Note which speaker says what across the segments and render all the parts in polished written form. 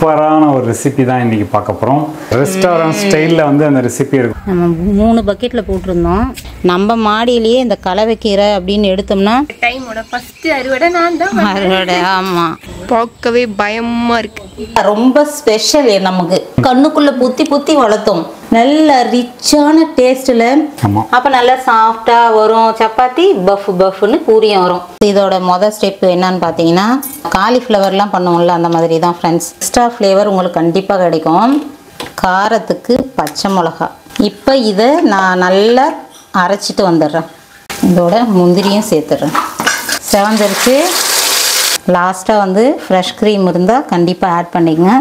Speaker 1: சூப்பரான ஒரு ரெசிபி தான் இன்னைக்கு பார்க்க போகிறோம். ரெஸ்டாரண்ட் ஸ்டைலில் வந்து அந்த ரெசிபி இருக்கும்.
Speaker 2: நம்ம 3 பக்கெட்டில் போட்டிருந்தோம். நம்ம மாடியிலேயே இந்த கலவைக்கீரை அப்படின்னு எடுத்தோம்னா
Speaker 3: டைமோட ஃபர்ஸ்ட் அறுவடை நான் தான்
Speaker 2: அறுவடை. ஆமாம்,
Speaker 3: பார்க்கவே பயமா இருக்கு.
Speaker 2: ரொம்ப ஸ்பெஷல். நமக்கு கண்ணுக்குள்ள புத்தி புத்தி வளர்த்தோம். நல்ல ரிச்சான டேஸ்ட்ல. அப்ப நல்லா சாஃப்டா வரும். சப்பாத்தி பஃப் பஃப்னு பூரியும் வரும். இதோட மொதல் ஸ்டெப் என்னன்னு பாத்தீங்கன்னா, காலிஃப்ளவர்லாம் பண்ணுவோம்ல அந்த மாதிரி தான் ஃப்ரெண்ட்ஸ். எக்ஸ்ட்ரா ஃப்ளேவர் உங்களுக்கு கண்டிப்பா கிடைக்கும். காரத்துக்கு பச்சை மிளகா. இப்போ இதை நான் நல்லா அரைச்சிட்டு வந்துடுறேன். இதோட முந்திரியும் சேர்த்துடுறேன். செவந்திருச்சு. லாஸ்ட்டாக வந்து ஃப்ரெஷ் க்ரீம் இருந்தால் கண்டிப்பாக ஆட் பண்ணிக்கங்க.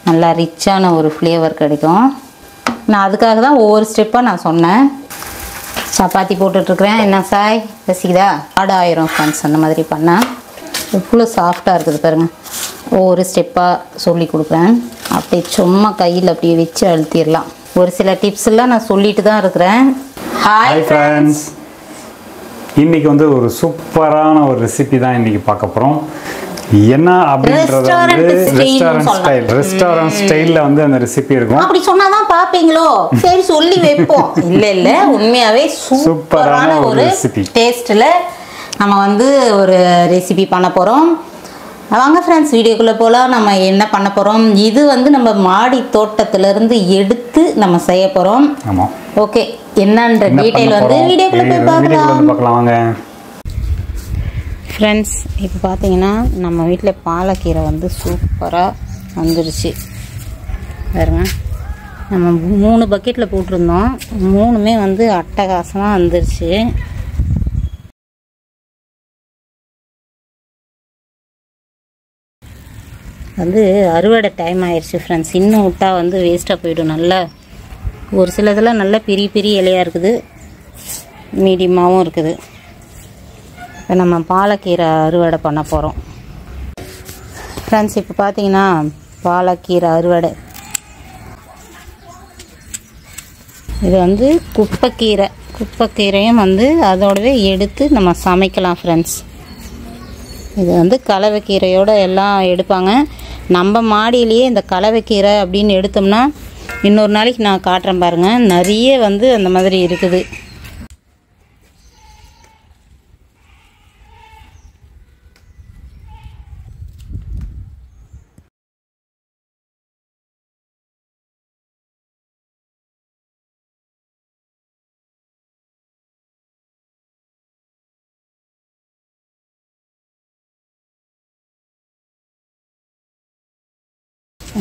Speaker 2: நல்லா ரிச்சான ஒரு ஃப்ளேவர் கிடைக்கும். நான் அதுக்காக தான் ஒவ்வொரு ஸ்டெப்பாக நான் சொன்னேன். சப்பாத்தி போட்டுட்ருக்குறேன். என்ன சாய் ரசிக்குதா? ஆட் ஆயிரும் ஃப்ரெண்ட்ஸ் அந்த மாதிரி பண்ணேன். இவ்வளோ சாஃப்டாக இருக்குது பாருங்கள். ஒவ்வொரு ஸ்டெப்பாக சொல்லி கொடுக்குறேன். அப்படியே சும்மா கையில் அப்படியே வச்சு அழுத்திடலாம். ஒரு சில டிப்ஸ்லாம் நான் சொல்லிட்டு தான் இருக்கிறேன்.
Speaker 1: ஹாய் ஃப்ரெண்ட்ஸ், இன்னைக்கு வந்து ஒரு சூப்பரான ஒரு ரெசிபி தான் இன்னைக்கு பார்க்க போகிறோம். என்ன அப்படின்றது வந்து ரெஸ்டாரண்ட் ஸ்டைலில் வந்து அந்த ரெசிபி இருக்கும்.
Speaker 2: அப்படி சொன்னாதான் பாப்பீங்களோ? சரி சொல்லி வைப்போம். இல்ல உண்மையாவே சூப்பரான ஒரு டேஸ்ட்ல நம்ம வந்து ஒரு ரெசிபி பண்ண போறோம். வாங்க ஃப்ரெண்ட்ஸ், வீடியோக்குள்ள போலாம். நம்ம என்ன பண்ண போறோம்? இது வந்து நம்ம மாடி தோட்டத்துல இருந்து எடுத்து நம்ம செய்ய போறோம்.
Speaker 1: ஆமா,
Speaker 2: ஓகே. என்னன்ற டீடைல் வந்து வீடியோக்குள்ள போய் பார்க்கலாம்
Speaker 1: வாங்க
Speaker 2: ஃப்ரெண்ட்ஸ். இப்போ பார்த்தீங்கன்னா நம்ம வீட்டில் பாலக்கீரை வந்து சூப்பராக வந்துருச்சு பாருங்க. நம்ம 3 பக்கெட்டில் போட்டிருந்தோம். 3மே வந்து அட்டகாசமாக வந்துருச்சு. வந்து அறுவடை டைம் ஆயிடுச்சு ஃப்ரெண்ட்ஸ். இன்னும் விட்டா வந்து வேஸ்ட்டாக போயிடும். நல்லா ஒரு சிலதெல்லாம் நல்ல பெரிய பெரிய இலையாக இருக்குது, மீடியமாகவும் இருக்குது. இப்போ நம்ம பாலக்கீரை அறுவடை பண்ண போகிறோம் ஃப்ரெண்ட்ஸ். இப்போ பார்த்தீங்கன்னா பாலக்கீரை அறுவடை. இது வந்து குப்பைக்கீரையும் வந்து அதோடவே எடுத்து நம்ம சமைக்கலாம் ஃப்ரெண்ட்ஸ். இது வந்து கலவைக்கீரையோடு எல்லாம் எடுப்பாங்க. நம்ம மாடியிலேயே இந்த கலவைக்கீரை அப்படின்னு எடுத்தோம்னா இன்னொரு நாளைக்கு நான் காட்டுறேன் பாருங்கள். நிறைய வந்து அந்த மாதிரி இருக்குது.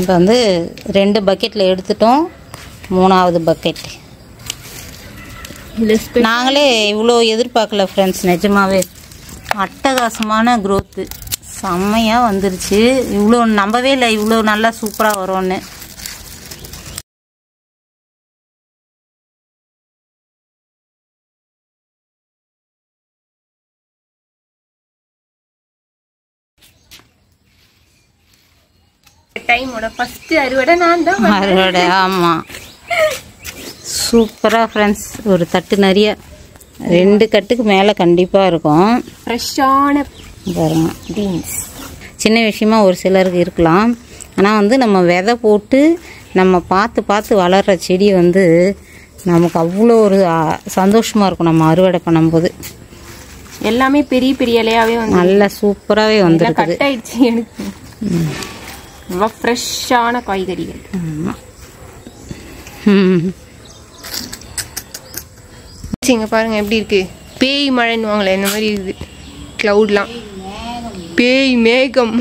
Speaker 2: இப்போ வந்து 2 பக்கெட்டில் எடுத்துட்டோம். 3வது பக்கெட் நாங்களே இவ்வளோ எதிர்பார்க்கல ஃப்ரெண்ட்ஸ். நிஜமாவே அட்டகாசமான க்ரோத்து, செம்மையாக வந்துருச்சு. இவ்வளோ நம்பவே இல்லை இவ்வளோ நல்லா சூப்பராக வரும்னு.
Speaker 3: டைமோட ஃபர்ஸ்ட் அறுவடை நான் தான்
Speaker 2: அறுவடை. ஆமாம், சூப்பராக ஃப்ரெண்ட்ஸ். ஒரு தட்டு நிறைய 2 கட்டுக்கு மேலே கண்டிப்பாக இருக்கும்.
Speaker 3: ஃப்ரெஷ்ஷான
Speaker 2: பாருங்க.
Speaker 3: பீன்ஸ்
Speaker 2: சின்ன விஷயமா ஒரு சிலருக்கு இருக்கலாம். ஆனால் வந்து நம்ம விதை போட்டு நம்ம பார்த்து வளர்கிற செடி வந்து நமக்கு அவ்வளோ ஒரு சந்தோஷமாக இருக்கும் நம்ம அறுவடை பண்ணும்போது.
Speaker 3: எல்லாமே பெரிய பெரிய இலையாகவே வந்து
Speaker 2: நல்லா சூப்பராகவே வந்துருக்குது.
Speaker 3: கட் ஆயிடுச்சு எனக்கு. ரொம்ப ஃப்ரெஷ்ஷான காய்கறிகள். இங்கே பாருங்க எப்படி இருக்கு. பேய் மழைன்னுவாங்களே இந்த மாதிரி இருக்குது. க்ளவுட்லாம் பேய் மேகம்.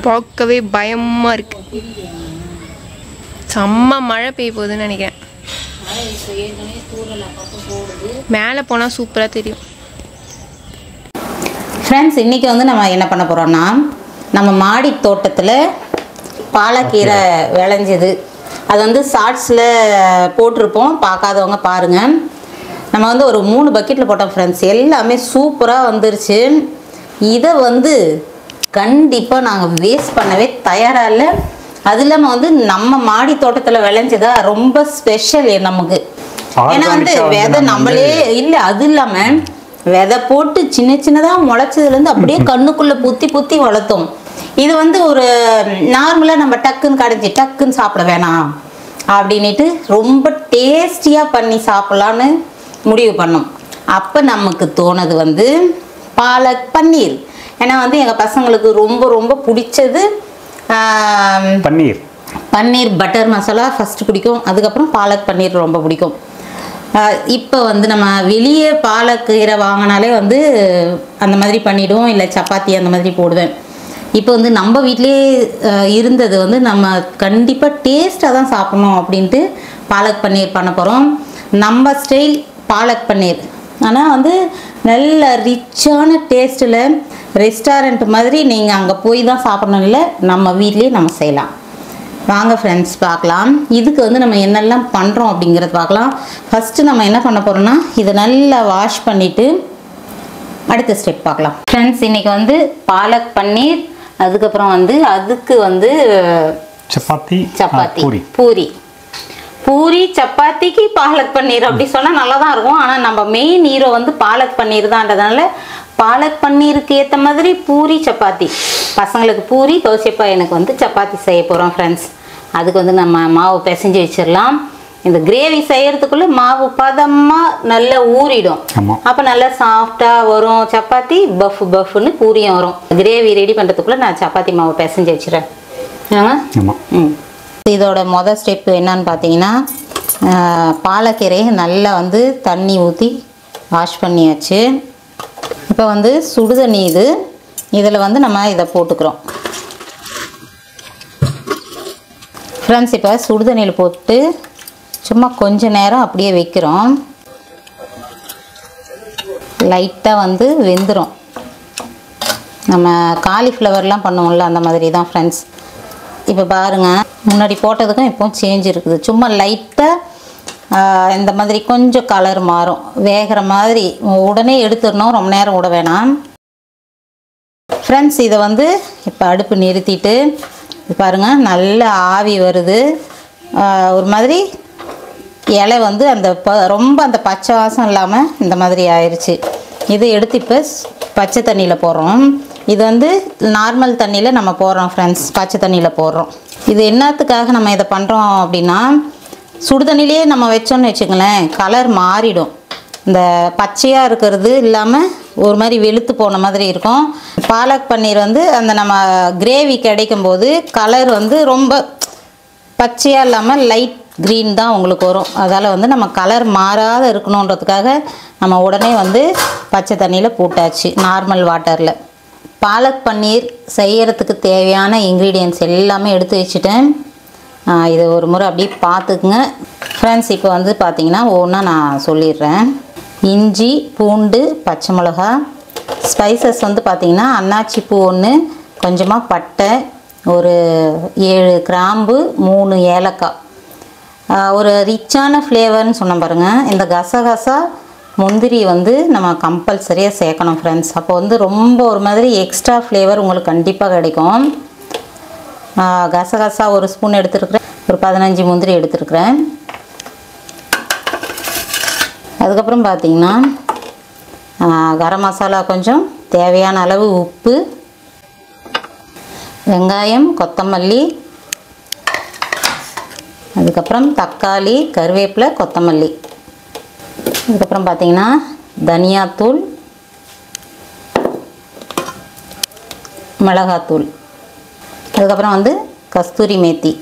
Speaker 3: பார்க்கவே பயமா இருக்கு. செம்ம மழை பெய்ய போகுதுன்னு நினைக்கிறேன். மேலே போனால் சூப்பராக தெரியும்
Speaker 2: ஃப்ரெண்ட்ஸ். இன்றைக்கி வந்து நம்ம என்ன பண்ண போகிறோம்னா, நம்ம மாடி தோட்டத்தில் பாலக்கீரை விளைஞ்சது. அது வந்து ஷார்ட்ஸில் போட்டிருப்போம், பார்க்காதவங்க பாருங்கள். நம்ம வந்து ஒரு 3 பக்கெட்டில் போட்டோம் ஃப்ரெண்ட்ஸ். எல்லாமே சூப்பராக வந்துருச்சு. இதை வந்து கண்டிப்பாக நாங்கள் வேஸ்ட் பண்ணவே தயாராக இல்லை. அது இல்லாமல் வந்து நம்ம மாடி தோட்டத்தில் விளைஞ்சதா ரொம்ப ஸ்பெஷல் நமக்கு. ஏன்னா வந்து விதை நம்மளே இல்லை. அது இல்லாமல் விதை போட்டு சின்ன சின்னதாக முளைச்சதுலேருந்து அப்படியே கண்ணுக்குள்ளே புத்தி வளர்த்தோம். இது வந்து ஒரு நார்மலாக நம்ம டக்குன்னு கடைஞ்சி டக்குன்னு சாப்பிட வேணாம் அப்படின்ட்டு ரொம்ப டேஸ்டியாக பண்ணி சாப்பிட்லான்னு முடிவு பண்ணோம். அப்போ நமக்கு தோணுது வந்து பாலக் பன்னீர். ஏன்னா வந்து எங்கள் பசங்களுக்கு ரொம்ப ரொம்ப பிடிச்சது பன்னீர் பட்டர் மசாலா ஃபஸ்ட்டு பிடிக்கும், அதுக்கப்புறம் பாலக் பன்னீர் ரொம்ப பிடிக்கும். இப்போ வந்து நம்ம வெளியே பாலக்கீரை வாங்கினாலே வந்து அந்த மாதிரி பண்ணிவிடுவோம், இல்லை சப்பாத்தி அந்த மாதிரி போடுவேன். இப்போ வந்து நம்ம வீட்டிலே இருந்தது வந்து நம்ம கண்டிப்பாக டேஸ்ட்டாக தான் சாப்பிட்ணும் அப்படின்ட்டு பாலக் பன்னீர் பண்ண போகிறோம். நம்ம ஸ்டைல் பாலக் பன்னீர். ஆனால் வந்து நல்ல ரிச்சான டேஸ்ட்டில் ரெஸ்டாரண்ட் மாதிரி நீங்கள் அங்கே போய் தான் சாப்பிடணும், இல்லை நம்ம வீட்லேயே நம்ம செய்யலாம். வாங்க ஃப்ரெண்ட்ஸ் பார்க்கலாம். இதுக்கு வந்து நம்ம என்னெல்லாம் பண்ணுறோம் அப்படிங்கிறது பார்க்கலாம். ஃபஸ்ட்டு நம்ம என்ன பண்ண போகிறோம்னா இதை நல்லா வாஷ் பண்ணிவிட்டு அடுத்த ஸ்டெப் பார்க்கலாம். ஃப்ரெண்ட்ஸ் இன்றைக்கி வந்து பாலக் பன்னீர், அதுக்கப்புறம் வந்து அதுக்கு வந்து சப்பாத்தி பூரி சப்பாத்திக்கு பாலக் பன்னீர் அப்படி சொன்னால் நல்லா தான் இருக்கும். ஆனால் நம்ம மெயின் ஹீரோ வந்து பாலக் பன்னீர் தான்றதுனால பாலக் பன்னீருக்கு ஏற்ற மாதிரி பூரி சப்பாத்தி. பசங்களுக்கு பூரி, தோசைப்பா எனக்கு வந்து சப்பாத்தி செய்ய போகிறோம் ஃப்ரெண்ட்ஸ். அதுக்கு வந்து நம்ம மாவு பிசைஞ்சு வச்சிடலாம். இந்த கிரேவி செய்யறதுக்குள்ள மாவு பதமாக நல்லா ஊறிடும். அப்போ நல்லா சாஃப்டாக வரும் சப்பாத்தி, பஃப்னு பூரியும் வரும். கிரேவி ரெடி பண்ணுறதுக்குள்ள நான் சப்பாத்தி மாவு பிசைஞ்சு வச்சுறேன். இதோட மொதல் ஸ்டெப்பு என்னன்னு பார்த்தீங்கன்னா பாலக்கீரையை நல்லா வந்து தண்ணி ஊற்றி வாஷ் பண்ணியாச்சு. இப்போ வந்து சுடுதண்ணி இதில் வந்து நம்ம இதை போட்டுக்கிறோம் ஃப்ரெண்ட்ஸ். இப்போ சுடுதண்ணியில் போட்டு சும்மா கொஞ்ச நேரம் அப்படியே வைக்கிறோம். லைட்டாக வந்து வெந்துடும். நம்ம காலிஃப்ளவர்லாம் பண்ணுவோம்ல அந்த மாதிரி தான் ஃப்ரெண்ட்ஸ். இப்போ பாருங்கள், முன்னாடி போட்டதுக்கும் இப்போ சேஞ்ச் இருக்குது. சும்மா லைட்டாக இந்த மாதிரி கொஞ்சம் கலர் மாறும், வேகிற மாதிரி. உடனே எடுத்துடணும், ரொம்ப நேரம் விட வேணாம் ஃப்ரெண்ட்ஸ். இதை வந்து இப்போ அடுப்பு நிறுத்திட்டு பாருங்கள், நல்ல ஆவி வருது. ஒரு மாதிரி இலை வந்து அந்த ரொம்ப அந்த பச்சை வாசம் இல்லாமல் இந்த மாதிரி ஆயிடுச்சு. இதை எடுத்து இப்போ பச்சை தண்ணியில் போடுறோம். இது வந்து நார்மல் தண்ணியில் நம்ம போடுறோம் ஃப்ரெண்ட்ஸ், பச்சை தண்ணியில் போடுறோம். இது என்னத்துக்காக நம்ம இதை பண்ணுறோம் அப்படின்னா, சுடு தண்ணியிலே நம்ம வச்சோன்னு வச்சுங்களேன், கலர் மாறிடும். இந்த பச்சையாக இருக்கிறது இல்லாமல் ஒரு மாதிரி வெளுத்து போன மாதிரி இருக்கும். பாலக் பன்னீர் வந்து அந்த நம்ம கிரேவி கிடைக்கும் போது கலர் வந்து ரொம்ப பச்சையாக இல்லாமல் லைட் க்ரீன் தான் உங்களுக்கு வரும். அதால் வந்து நம்ம கலர் மாறாத இருக்கணுன்றதுக்காக நம்ம உடனே வந்து பச்சை தண்ணியில் போட்டாச்சு, நார்மல் வாட்டரில். பாலக் பன்னீர் செய்யறதுக்கு தேவையான இன்க்ரீடியன்ட்ஸ் எல்லாமே எடுத்து வச்சுட்டேன். இதை ஒரு முறை அப்படியே பார்த்துக்குங்க ஃப்ரெண்ட்ஸ். இப்போ வந்து பார்த்திங்கன்னா ஒவ்வொன்றா நான் சொல்லிடுறேன். இஞ்சி, பூண்டு, பச்சை மிளகா. ஸ்பைசஸ் வந்து பார்த்திங்கன்னா அன்னாச்சி பூ 1, கொஞ்சமாக பட்டை, ஒரு 7 கிராம்பு, 3 ஏலக்காய். ஒரு ரிச்சான ஃப்ளேவர்னு சொன்ன பாருங்கள். இந்த கசகசா, முந்திரி வந்து நம்ம கம்பல்சரியாக சேர்க்கணும் ஃப்ரெண்ட்ஸ். அப்போ வந்து ரொம்ப ஒரு மாதிரி எக்ஸ்ட்ரா ஃப்ளேவர் உங்களுக்கு கண்டிப்பாக கிடைக்கும். கசகசா ஒரு ஸ்பூன் எடுத்துருக்குறேன், ஒரு 15 முந்திரி எடுத்துருக்குறேன். அதுக்கப்புறம் பார்த்திங்கன்னா கரம் மசாலா கொஞ்சம், தேவையான அளவு உப்பு, வெங்காயம், கொத்தமல்லி, அதுக்கப்புறம் தக்காளி, கருவேப்பிலை, கொத்தமல்லி. அதுக்கப்புறம் பார்த்திங்கன்னா தனியாத்தூள், மிளகாத்தூள், அதுக்கப்புறம் வந்து கஸ்தூரி மேத்தி,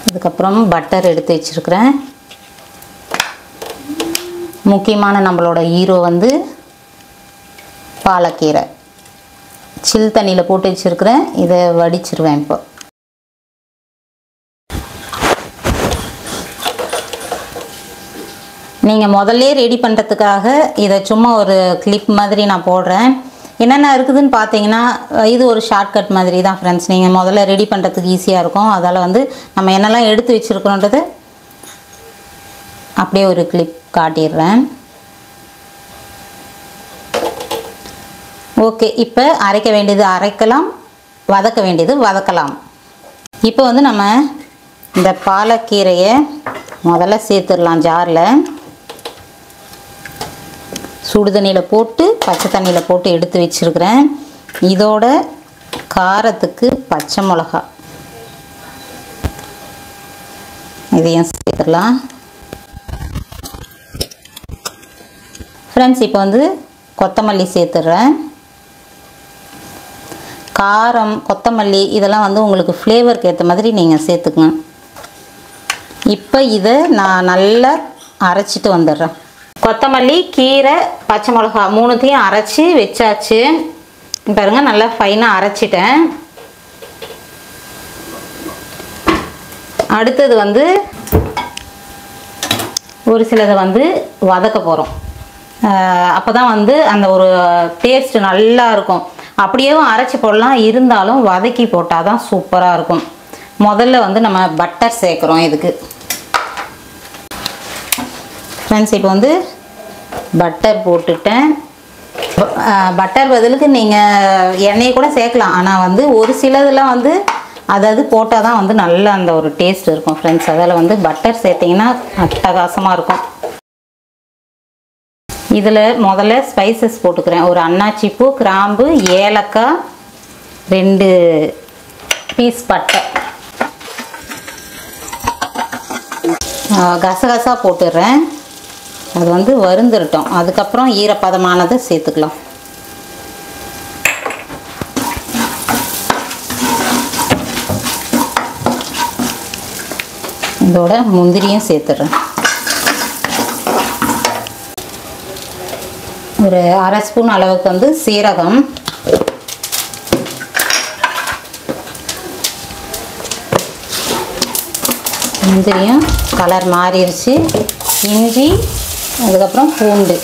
Speaker 2: அதுக்கப்புறம் பட்டர் எடுத்து வச்சுருக்கிறேன். முக்கியமான நம்மளோட ஹீரோ வந்து பாலக்கீரை. சில் தண்ணியில் போட்டு வச்சுருக்கிறேன், இதை வடிச்சிருவேன். இப்போ நீங்கள் முதல்ல ரெடி பண்ணுறதுக்காக இதை சும்மா ஒரு கிளிப் மாதிரி நான் போடுறேன். என்னென்ன இருக்குதுன்னு பார்த்தீங்கன்னா இது ஒரு ஷார்ட்கட் மாதிரி தான் ஃப்ரெண்ட்ஸ். நீங்கள் முதல்ல ரெடி பண்ணுறதுக்கு ஈஸியாக இருக்கும். அதால் வந்து நம்ம என்னெல்லாம் எடுத்து வச்சுருக்கோன்றது அப்படியே ஒரு கிளிப் காட்டிடுறேன். ஓகே, இப்போ அரைக்க வேண்டியது அரைக்கலாம், வதக்க வேண்டியது வதக்கலாம். இப்போ வந்து நம்ம இந்த பாலக்கீரையை முதல்ல சேர்த்துடலாம் ஜாரில். சுடு தண்ணியில் போட்டு பச்சை தண்ணியில் போட்டு எடுத்து வச்சுருக்கிறேன். இதோட காரத்துக்கு பச்சை மிளகா இதையும் சேர்த்துடலாம். ஃப்ரெண்ட்ஸ் இப்போ வந்து கொத்தமல்லி சேர்த்துடுறேன். காரம் கொத்தமல்லி இதெல்லாம் வந்து உங்களுக்கு ஃப்ளேவருக்கு ஏற்ற மாதிரி நீங்கள் சேர்த்துக்கங்க. இப்போ இதை நான் நல்லா அரைச்சிட்டு வந்துடுறேன். கொத்தமல்லி கீரை பச்சை மிளகா மூணுத்தையும் அரைச்சி வச்சாச்சு. பாருங்கள் நல்லா ஃபைனாக அரைச்சிட்டேன். அடுத்தது வந்து ஒரு சிலதை வந்து வதக்க போகிறோம். அப்போ தான் வந்து அந்த ஒரு டேஸ்ட் நல்லா இருக்கும். அப்படியே அரைச்சி போடலாம், இருந்தாலும் வதக்கி போட்டால் தான் சூப்பராக இருக்கும். முதல்ல வந்து நம்ம பட்டர் சேர்க்குறோம் இதுக்கு. ஃப்ரெண்ட்ஸ் இப்போ வந்து பட்டர் போட்டுட்டேன். பட்டர் பதிலுக்கு நீங்கள் எண்ணெயை கூட சேர்க்கலாம். ஆனால் வந்து ஒரு சிலதெல்லாம் வந்து அதாவது போட்டால் தான் வந்து நல்ல அந்த ஒரு டேஸ்ட் இருக்கும் ஃப்ரெண்ட்ஸ். அதில் வந்து பட்டர் சேர்த்திங்கன்னா அட்டகாசமாக இருக்கும். இதில் முதல்ல ஸ்பைசஸ் போட்டுக்கிறேன். ஒரு அன்னாச்சி பூ, கிராம்பு, ஏலக்காய், 2 பீஸ் பட்டை, கசகசா போட்டுடுறேன். அது வந்து வறுந்துருட்டோம். அதுக்கப்புறம் ஈரப்பதமானதை சேர்த்துக்கலாம். இதோட முந்திரியும் சேர்த்துடுறேன். ஒரு 1/2 ஸ்பூன் அளவுக்கு வந்து சீரகம், முந்திரியும் கலர் மாறிடுச்சு. இஞ்சி, அதுக்கப்புறம் பூண்டு,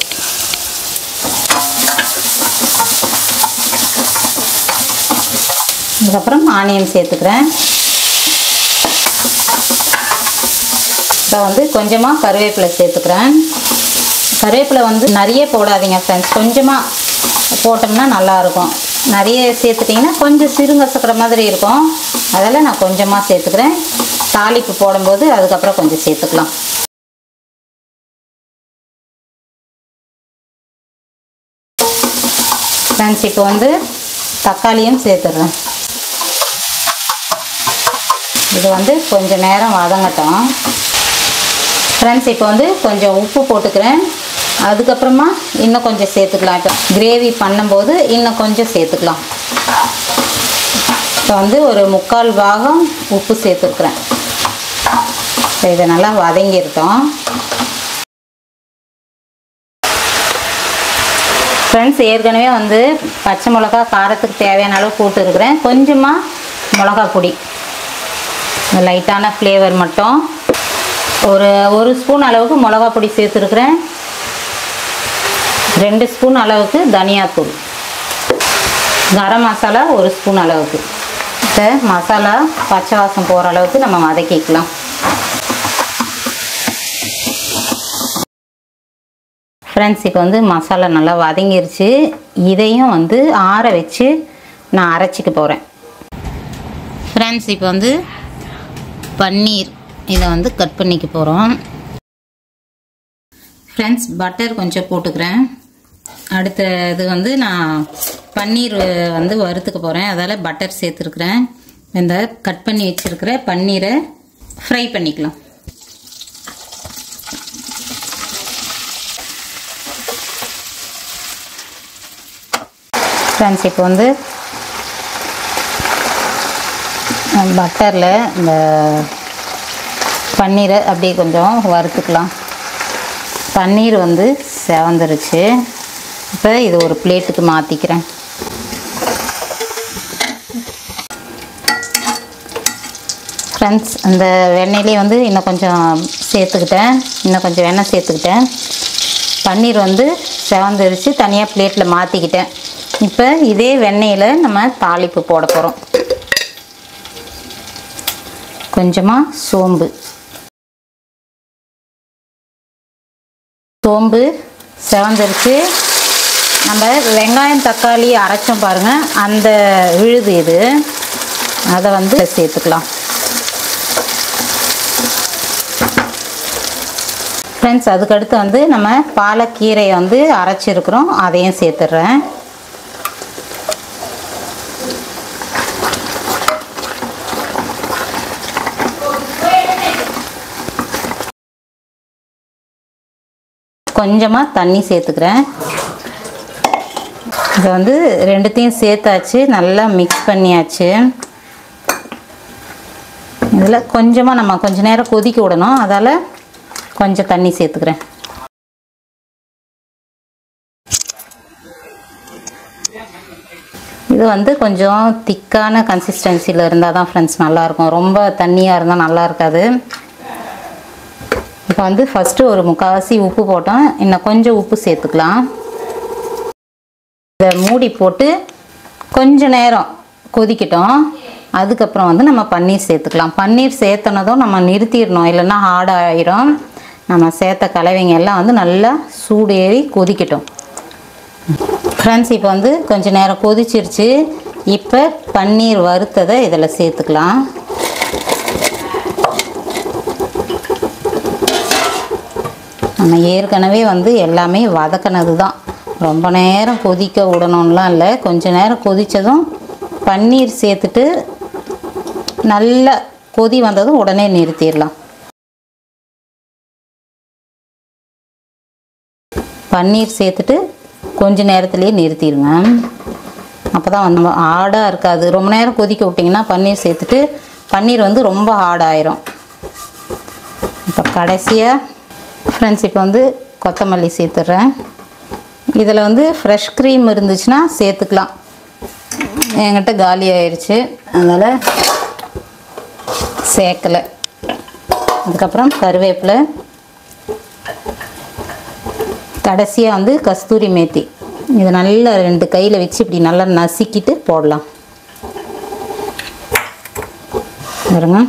Speaker 2: அதுக்கப்புறம் ஆனியன் சேர்த்துக்கிறேன். இப்போ வந்து கொஞ்சமாக கருவேப்பிலை சேர்த்துக்கிறேன். கருவேப்பிலை வந்து நிறைய போடாதீங்க ஃப்ரெண்ட்ஸ், கொஞ்சமாக போட்டோம்னா நல்லாயிருக்கும். நிறைய சேர்த்துட்டிங்கன்னா கொஞ்சம் சிறுங்கசக்கிற மாதிரி இருக்கும். அதெல்லாம் நான் கொஞ்சமாக சேர்த்துக்கிறேன். தாளிப்பு போடும்போது அதுக்கப்புறம் கொஞ்சம் சேர்த்துக்கலாம். ஃப்ரெண்ட்ஸ் இப்போ வந்து தக்காளியும் சேர்த்துடுறேன். இது வந்து கொஞ்சம் நேரம் வதங்கட்டும். ஃப்ரெண்ட்ஸ் இப்போ வந்து கொஞ்சம் உப்பு போட்டுக்கிறேன். அதுக்கப்புறமா இன்னும் கொஞ்சம் சேர்த்துக்கலாம். இப்போ கிரேவி பண்ணும்போது இன்னும் கொஞ்சம் சேர்த்துக்கலாம். இப்போ வந்து ஒரு 3/4 பாகம் உப்பு சேர்த்துக்கிறேன். இதை நல்லா வதங்கிருட்டோம். ஃப்ரெண்ட்ஸ் ஏற்கனவே வந்து பச்சை மிளகா காரத்துக்கு தேவையான அளவு போட்டுருக்கிறேன். கொஞ்சமாக மிளகா பொடி, லைட்டான ஃப்ளேவர் மட்டும். ஒரு ஸ்பூன் அளவுக்கு மிளகா பொடி சேர்த்துருக்குறேன். 2 ஸ்பூன் அளவுக்கு தனியாத்தூள், கரம் மசாலா 1 ஸ்பூன் அளவுக்கு. இப்போ மசாலா பச்சை வாசம் போகிற அளவுக்கு நம்ம வதக்கிக்கலாம். ஃப்ரெண்ட்ஸ் இப்போ வந்து மசாலா நல்லா வதங்கிருச்சு. இதையும் வந்து ஆற வச்சு நான் அரைச்சிக்க போகிறேன். ஃப்ரெண்ட்ஸ் இப்போ வந்து பன்னீர் இதை வந்து கட் பண்ணிக்க போகிறோம். ஃப்ரெண்ட்ஸ் பட்டர் கொஞ்சம் போட்டுக்கிறேன். அடுத்தது வந்து நான் பன்னீர் வந்து வறுத்துக்க போகிறேன். அதால் பட்டர் சேர்த்துருக்குறேன். இந்த கட் பண்ணி வச்சுருக்கிற பன்னீரை ஃப்ரை பண்ணிக்கலாம். ஃப்ரெண்ட்ஸ் இப்போ வந்து பட்டரில் இந்த பன்னீரை அப்படியே கொஞ்சம் வறுத்துக்கலாம். பன்னீர் வந்து செவந்துருச்சு. இப்போ இது ஒரு பிளேட்டுக்கு மாற்றிக்கிறேன். ஃப்ரெண்ட்ஸ் அந்த வெண்ணெயிலே வந்து இன்னும் கொஞ்சம் சேர்த்துக்கிட்டேன். இன்னும் கொஞ்சம் வெண்ணெய் சேர்த்துக்கிட்டேன். பன்னீர் வந்து செவந்துருச்சு. தனியாக பிளேட்டில் மாற்றிக்கிட்டேன். இப்போ இதே வெண்ணெயில் நம்ம தாளிப்பு போட போகிறோம். கொஞ்சமாக சோம்பு செவந்துருச்சு. நம்ம வெங்காயம் தக்காளி அரைச்சோம் பாருங்கள், அந்த விழுது இது. அதை வந்து சேர்த்துக்கலாம். ஃப்ரெண்ட்ஸ் அதுக்கடுத்து வந்து நம்ம பாலக்கீரையை வந்து அரைச்சிருக்கிறோம், அதையும் சேர்த்துட்றேன். கொஞ்சமாக தண்ணி சேர்த்துக்கிறேன். இதை வந்து ரெண்டுத்தையும் சேர்த்தாச்சு, நல்லா மிக்ஸ் பண்ணியாச்சு. இதில் கொஞ்சமாக நம்ம கொஞ்ச நேரம் கொதிக்க விடணும், அதால் கொஞ்சம் தண்ணி சேர்த்துக்கிறேன். இது வந்து கொஞ்சம் திக்கான கன்சிஸ்டன்சியில் இருந்தால் தான் ஃப்ரெண்ட்ஸ் நல்லாயிருக்கும். ரொம்ப தண்ணியாக இருந்தால் நல்லா இருக்காது. இப்போ வந்து ஃபஸ்ட்டு ஒரு 3/4 உப்பு போட்டோம், இன்னும் கொஞ்சம் உப்பு சேர்த்துக்கலாம். இதை மூடி போட்டு கொஞ்ச நேரம் கொதிக்கட்டும். அதுக்கப்புறம் வந்து நம்ம பன்னீர் சேர்த்துக்கலாம். பன்னீர் சேர்த்தனதும் நம்ம நிறுத்திடணும், இல்லைன்னா ஹார்டாக ஆயிரும். நம்ம சேர்த்த கலவைங்க எல்லாம் வந்து நல்லா சூடு ஏறி கொதிக்கட்டும். ஃப்ரெண்ட்ஸ் இப்போ வந்து கொஞ்சம் நேரம் கொதிச்சிருச்சு. இப்போ பன்னீர் வறுத்ததை இதில் சேர்த்துக்கலாம். நம்ம ஏற்கனவே வந்து எல்லாமே வதக்கினது தான், ரொம்ப நேரம் கொதிக்க விடணும்லாம் இல்லை. கொஞ்சம் நேரம் கொதித்ததும் பன்னீர் சேர்த்துட்டு நல்லா கொதி வந்ததும் உடனே நிறுத்திடலாம். பன்னீர் சேர்த்துட்டு கொஞ்ச நேரத்துலேயே நிறுத்திடுங்க. அப்போ தான் வந்து ஹார்டாக இருக்காது. ரொம்ப நேரம் கொதிக்க விட்டிங்கன்னா பன்னீர் சேர்த்துட்டு பன்னீர் வந்து ரொம்ப ஹார்டாயிரும். இப்போ கடைசியாக ஃப்ரெண்ட்ஸ் இப்போ வந்து கொத்தமல்லி சேர்த்துட்றேன். இதில் வந்து ஃப்ரெஷ் க்ரீம் இருந்துச்சுன்னா சேர்த்துக்கலாம். என்கிட்ட காலி ஆயிடுச்சு, அதனால் சேர்க்கலை. அதுக்கப்புறம் கருவேப்பிலை, கடைசியாக வந்து கஸ்தூரி மேத்தி. இதை நல்லா 2 கையில் வச்சு இப்படி நல்லா நசுக்கிட்டு போடலாம். பாருங்க,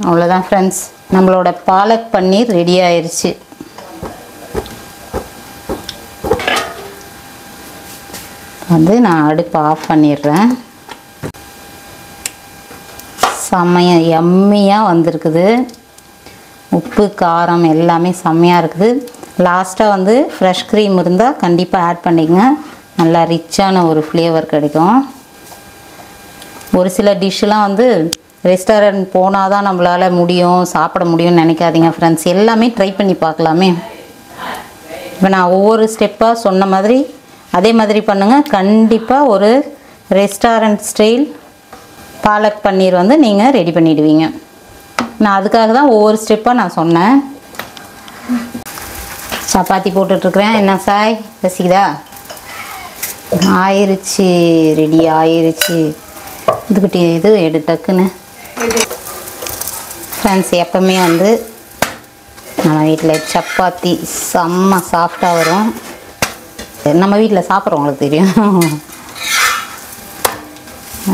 Speaker 2: அவ்வளோதான் ஃப்ரெண்ட்ஸ், நம்மளோட பாலக் பன்னீர் ரெடி ஆயிடுச்சு. வந்து நான் அடுப்பு ஆஃப் பண்ணிடுறேன். செம்மையாக எம்மியாக வந்திருக்குது. உப்பு காரம் எல்லாமே செம்மையாக இருக்குது. லாஸ்ட்டாக வந்து ஃப்ரெஷ் க்ரீம் இருந்தால் கண்டிப்பாக ஆட் பண்ணிக்கங்க, நல்லா ரிச்சான ஒரு ஃப்ளேவர் கிடைக்கும். ஒரு சில டிஷ்ஷெலாம் வந்து ரெஸ்டாரண்ட் போனால் தான் நம்மளால் சாப்பிட முடியும்னு நினைக்காதீங்க ஃப்ரெண்ட்ஸ். எல்லாமே ட்ரை பண்ணி பார்க்கலாமே. இப்போ நான் ஒவ்வொரு ஸ்டெப்பாக சொன்ன மாதிரி அதே மாதிரி பண்ணுங்கள். கண்டிப்பாக ஒரு ரெஸ்டாரண்ட் ஸ்டைல் பாலக் பன்னீர் வந்து நீங்கள் ரெடி பண்ணிடுவீங்க. நான் அதுக்காக தான் ஒவ்வொரு ஸ்டெப்பாக நான் சொன்னேன். சப்பாத்தி போட்டுட்ருக்குறேன். என்ன சாய் ரசிக்குதா? ஆயிடுச்சு, ரெடி ஆயிடுச்சு. இதுக்கிட்ட இது எடு டக்குன்னு. ஃப்ரெண்ட்ஸ், எப்பவுமே வந்து நம்ம வீட்டில் சப்பாத்தி செம்ம சாஃப்டாக வரும். நம்ம வீட்டில் சாப்பிட்றவங்களுக்கு தெரியும்.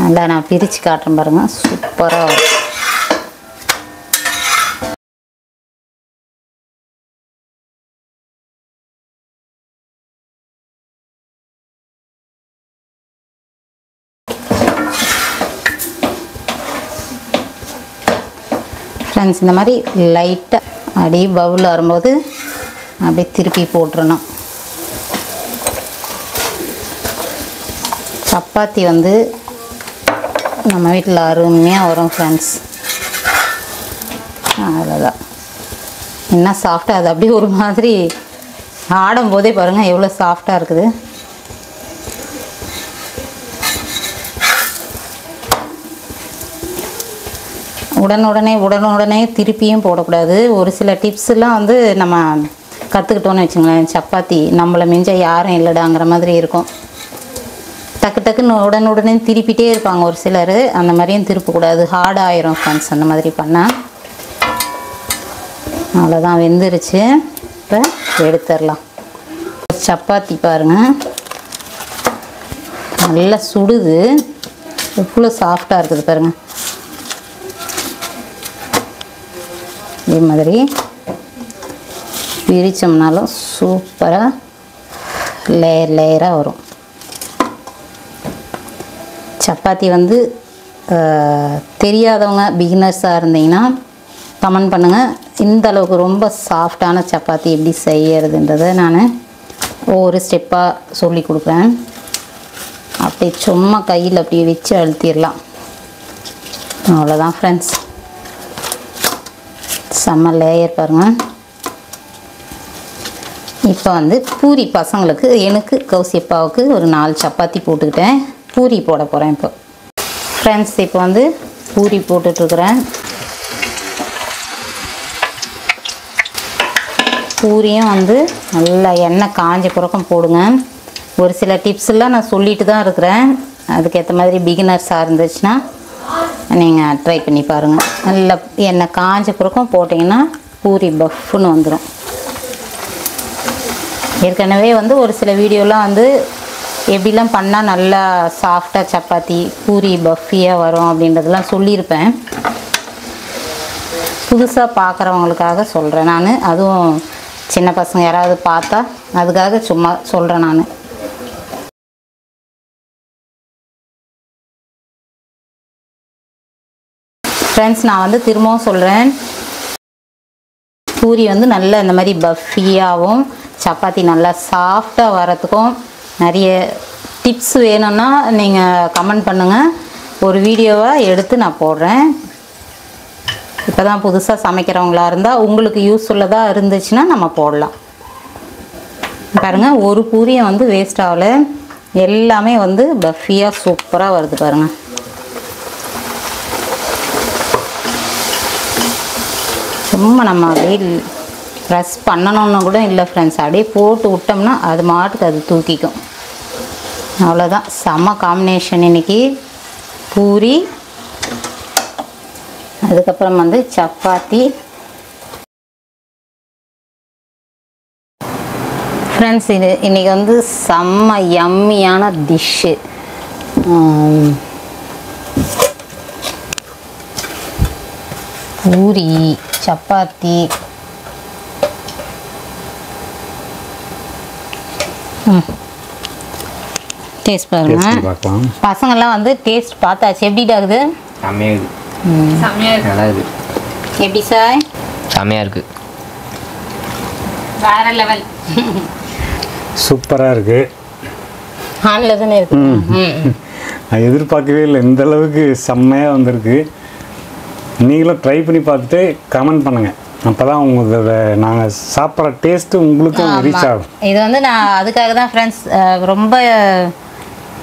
Speaker 2: நல்லா நான் பிரித்து காட்டுறேன் பாருங்கள், சூப்பராக வரும். ஃப்ரெண்ட்ஸ், இந்த மாதிரி லைட்டாக அப்படியே பவுலில் வரும்போது அப்படியே திருப்பி போட்டுறணும். சப்பாத்தி வந்து நம்ம வீட்டில் அருமையாக வரும் ஃப்ரெண்ட்ஸ். அவ்வளோதான். என்ன சாஃப்டாக, அது அப்படியே ஒரு மாதிரி ஆடும் போதே பாருங்கள் எவ்வளோ சாஃப்டாக இருக்குது. உடனுடனே திருப்பியும் போடக்கூடாது. ஒரு சில டிப்ஸ்லாம் வந்து நம்ம கற்றுக்கிட்டோன்னு வச்சுங்களேன், சப்பாத்தி நம்மளை மிஞ்ச யாரும் இல்லைடாங்கிற மாதிரி இருக்கும். டக்கு டக்குன்னு உடனுடனே திருப்பிட்டே இருப்பாங்க ஒரு சிலர். அந்த மாதிரியும் திருப்பக்கூடாது, ஹார்ட் ஆயிரும் ஃப்ரெண்ட்ஸ் அந்த மாதிரி பண்ணால். அவ்வளோதான், வெந்துருச்சு. இப்போ எடுத்துடலாம். சப்பாத்தி பாருங்கள் நல்லா சுடுது, எவ்வளோ சாஃப்டாக இருக்குது பாருங்கள். இதே மாதிரி பிரித்தோம்னாலும் சூப்பராக லேயராக வரும். சப்பாத்தி வந்து தெரியாதவங்க பிகினர்ஸாக இருந்தீங்கன்னா கமெண்ட் பண்ணுங்கள். இந்த அளவுக்கு ரொம்ப சாஃப்டான சப்பாத்தி எப்படி செய்யறதுன்றதை நான் ஒவ்வொரு ஸ்டெப்பாக சொல்லி கொடுக்குறேன். அப்படியே சும்மா கையில் அப்படியே வச்சு அழுத்திடலாம். அவ்வளோதான் ஃப்ரெண்ட்ஸ். செம்ம லேயர் பாருங்கள். இப்போ வந்து பூரி பசங்களுக்கு, எனக்கு கௌசியப்பாவுக்கு ஒரு 4 சப்பாத்தி போட்டுக்கிட்டேன். பூரி போட போகிறேன் இப்போ ஃப்ரெண்ட்ஸ். இப்போ வந்து பூரி போட்டுட்ருக்குறேன். பூரியும் வந்து நல்லா எண்ணெய் காஞ்ச பிறக்கம் போடுங்க. ஒரு சில டிப்ஸ்லாம் நான் சொல்லிட்டு தான் இருக்கிறேன். அதுக்கேற்ற மாதிரி பிகினர்ஸாக இருந்துச்சுன்னா நீங்கள் ட்ரை பண்ணி பாருங்கள். நல்லா எண்ணெய் காஞ்ச பிறக்கம் போட்டிங்கன்னா பூரி பஃப்னு வந்துடும். ஏற்கனவே வந்து ஒரு சில வீடியோலாம் வந்து எப்படிலாம் பண்ணால் நல்லா சாஃப்டாக சப்பாத்தி பூரி பஃபியாக வரும் அப்படின்றதெல்லாம் சொல்லியிருப்பேன். புதுசாக பார்க்குறவங்களுக்காக சொல்கிறேன் நான். அதுவும் சின்ன பசங்க யாராவது பார்த்தா அதுக்காக சும்மா சொல்கிறேன் நான். ஃப்ரெண்ட்ஸ், நான் வந்து திரும்பவும் சொல்கிறேன், பூரி வந்து நல்லா இந்த மாதிரி பஃபியாகவும் சப்பாத்தி நல்லா சாஃப்டாக வரத்துக்கும் நிறைய டிப்ஸ் வேணும்னா நீங்கள் கமெண்ட் பண்ணுங்கள். ஒரு வீடியோவாக எடுத்து நான் போடுறேன். இப்போ தான் புதுசாக சமைக்கிறவங்களா இருந்தால் உங்களுக்கு யூஸ்ஃபுல்லாக இருந்துச்சுன்னா நம்ம போடலாம். பாருங்கள், ஒரு பூரியை வந்து வேஸ்ட் ஆகலை. எல்லாமே வந்து பஃபியாக சூப்பராக வருது பாருங்கள். சும்மா நம்ம அப்படியே ப்ரெஸ் பண்ணணுன்னு கூட இல்லை ஃப்ரெண்ட்ஸ். அப்படியே போட்டு விட்டோம்னா அது மாட்டுக்கு அது தூக்கிக்கும். அவ்வளோதான். செம்ம காம்பினேஷன் இன்றைக்கி. பூரி, அதுக்கப்புறம் வந்து சப்பாத்தி. ஃப்ரெண்ட்ஸ், இது இன்றைக்கி வந்து செம்ம யம்மியான டிஷ்ஷு. பூரி, சப்பாத்தி, டேஸ்ட் பாருங்க. பசங்கள்லாம் வந்து டேஸ்ட் பார்த்தாச்சு. எப்படிடா இருக்குது?
Speaker 4: நல்லா இருக்கு.
Speaker 2: எப்படி சார்?
Speaker 4: செம்மையாக இருக்கு.
Speaker 2: வேற லெவல்.
Speaker 1: சூப்பராக இருக்குது.
Speaker 2: ஹாலில் தானே இருக்கு.
Speaker 1: நான் எதிர்பார்க்கவே இல்லை, இந்த அளவுக்கு செம்மையாக வந்திருக்கு. நீங்களும் ட்ரை பண்ணி பார்த்துட்டு கமெண்ட் பண்ணுங்கள். அப்போ தான் உங்களோட நாங்கள் சாப்பிட்ற டேஸ்ட்டு உங்களுக்கும் ரீச் ஆகும்.
Speaker 2: இது வந்து நான் அதுக்காக தான் ஃப்ரெண்ட்ஸ், ரொம்ப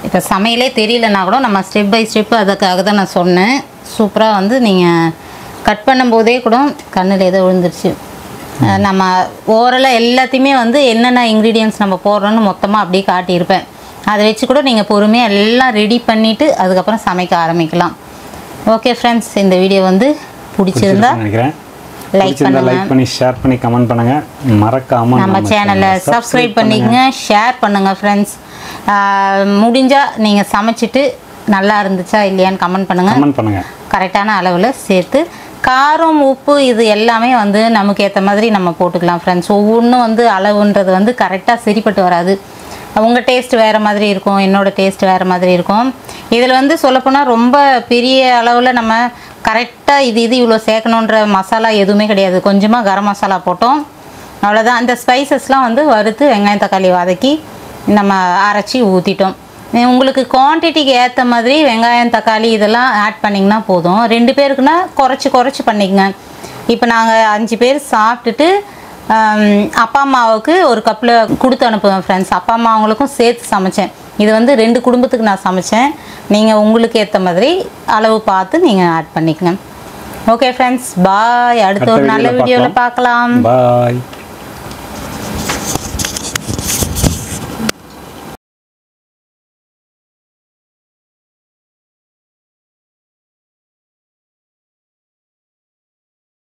Speaker 2: இப்போ சமையலே தெரியலனா கூட நம்ம ஸ்டெப் பை ஸ்டெப்பு அதுக்காக தான் நான் சொன்னேன். சூப்பராக வந்து நீங்கள் கட் பண்ணும்போதே கூட கண்ணில் ஏதோ விழுந்துருச்சு. நம்ம ஓரலாக எல்லாத்தையுமே வந்து என்னென்ன இன்க்ரீடியன்ட்ஸ் நம்ம போடுறோன்னு மொத்தமாக அப்படியே காட்டியிருப்பேன். அதை வச்சு கூட நீங்கள் பொறுமையாக எல்லாம் ரெடி பண்ணிவிட்டு அதுக்கப்புறம் சமைக்க ஆரம்பிக்கலாம். ஓகே ஃப்ரெண்ட்ஸ், இந்த வீடியோ வந்து பிடிச்சிருந்தா
Speaker 1: நினைக்கிறேன்
Speaker 2: லைக்
Speaker 1: பண்ணி ஷேர் பண்ணி கமெண்ட் பண்ணுங்கள். மறக்காமல்
Speaker 2: நம்ம சேனலை சப்ஸ்கிரைப் பண்ணிக்கங்க, ஷேர் பண்ணுங்கள் ஃப்ரெண்ட்ஸ். முடிஞ்சால் நீங்கள் சமைச்சிட்டு நல்லா இருந்துச்சா இல்லையான்னு கமெண்ட் பண்ணுங்கள். கரெக்டான அளவில் சேர்த்து காரம் உப்பு இது எல்லாமே வந்து நமக்கு ஏற்ற மாதிரி நம்ம போட்டுக்கலாம் ஃப்ரெண்ட்ஸ். ஒவ்வொன்றும் வந்து அளவுன்றது வந்து கரெக்டாக சரிப்பட்டு வராது. உங்கள் டேஸ்ட் வேறு மாதிரி இருக்கும், என்னோடய டேஸ்ட் வேறு மாதிரி இருக்கும். இதில் வந்து சொல்லப்போனால் ரொம்ப பெரிய அளவில் நம்ம கரெக்டாக இது இவ்வளோ சேர்க்கணுன்ற மசாலா எதுவுமே கிடையாது. கொஞ்சமாக கரம் மசாலா போட்டோம், அவ்வளோதான். அந்த ஸ்பைசஸ்லாம் வந்து வறுத்து வெங்காயம் தக்காளி வதக்கி நம்ம அரைச்சி ஊற்றிட்டோம். உங்களுக்கு குவான்டிட்டிக்கு ஏற்ற மாதிரி வெங்காயம் தக்காளி இதெல்லாம் ஆட் பண்ணிங்கன்னா போதும். 2 பேருக்குன்னா குறைச்சி பண்ணிக்கங்க. இப்போ நாங்கள் 5 பேர் சாப்பிட்டுட்டு அப்பா அம்மாவுக்கு ஒரு கப்பில் கொடுத்து அனுப்புவேன் ஃப்ரெண்ட்ஸ். அப்பா அம்மா அவங்களுக்கும் சேர்த்து சமைச்சேன். இது வந்து 2 குடும்பத்துக்கு நான் சமைச்சேன். நீங்கள் உங்களுக்கு ஏற்ற மாதிரி அளவு பார்த்து நீங்கள் ஆட் பண்ணிக்கங்க. ஓகே ஃப்ரெண்ட்ஸ், பாய். அடுத்த ஒரு நல்ல வீடியோவில் பார்க்கலாம்.
Speaker 1: பாய்.